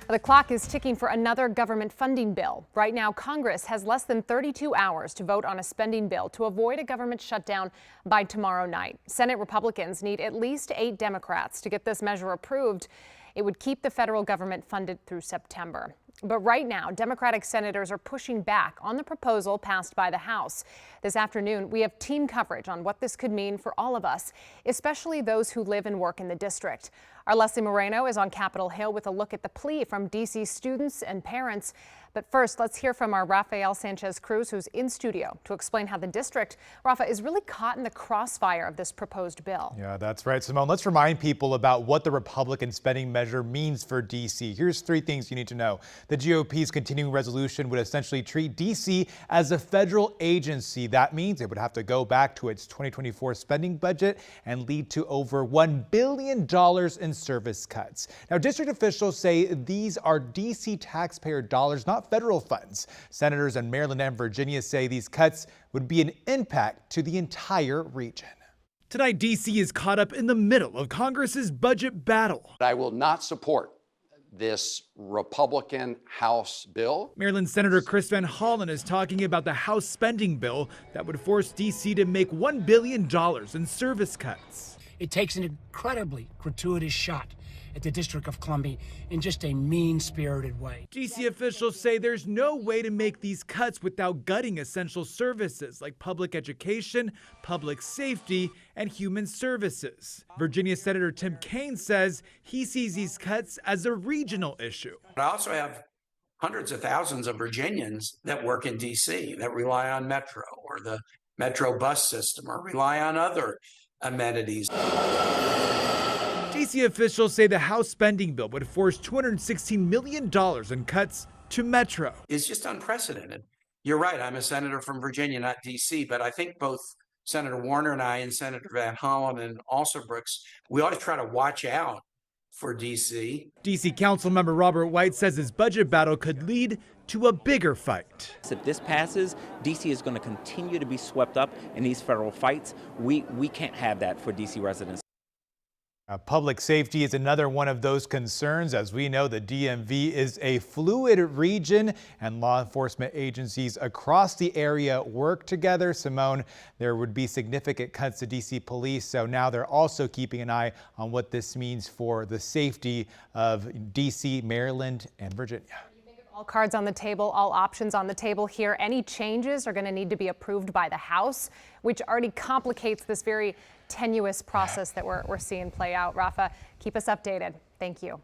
The clock is ticking for another government funding bill. Right now, Congress has less than 32 hours to vote on a spending bill to avoid a government shutdown by tomorrow night. Senate Republicans need at least 8 Democrats to get this measure approved. It would keep the federal government funded through September. But right now, Democratic senators are pushing back on the proposal passed by the House. This afternoon, we have team coverage on what this could mean for all of us, especially those who live and work in the district. Our Leslie Moreno is on Capitol Hill with a look at the plea from D.C. students and parents. But first, let's hear from our Rafael Sanchez Cruz, who's in studio to explain how the district, Rafa, is really caught in the crossfire of this proposed bill. Yeah, that's right, Simone. Let's remind people about what the Republican spending measure means for D.C. Here's 3 things you need to know. The GOP's continuing resolution would essentially treat D.C. as a federal agency. That means it would have to go back to its 2024 spending budget and lead to over $1 billion in service cuts. Now, district officials say these are D.C. taxpayer dollars, not federal funds. Senators in Maryland and Virginia say these cuts would be an impact to the entire region. Tonight, D.C. is caught up in the middle of Congress's budget battle. I will not support this Republican House bill. Maryland Senator Chris Van Hollen is talking about the House spending bill that would force D.C. to make $1 billion in service cuts. It takes an incredibly gratuitous shot at the District of Columbia in just a mean-spirited way. D.C. officials say there's no way to make these cuts without gutting essential services like public education, public safety, and human services. Virginia Senator Tim Kaine says he sees these cuts as a regional issue. I also have hundreds of thousands of Virginians that work in D.C. that rely on Metro or the Metro bus system or rely on other amenities. D.C. officials say the House spending bill would force $216 million in cuts to Metro. It's just unprecedented. You're right, I'm a senator from Virginia, not D.C., but I think both Senator Warner and I and Senator Van Hollen and Alsobrooks, we ought to try to watch out for D.C. D.C. Councilmember Robert White says his budget battle could lead to a bigger fight. If this passes, D.C. is going to continue to be swept up in these federal fights. We can't have that for D.C. residents. Public safety is another one of those concerns. As we know, the DMV is a fluid region and law enforcement agencies across the area work together. Simone, there would be significant cuts to D.C. police, so now they're also keeping an eye on what this means for the safety of D.C., Maryland, and Virginia. All cards on the table, all options on the table here. Any changes are going to need to be approved by the House, which already complicates this very tenuous process that we're seeing play out. Rafa, keep us updated. Thank you.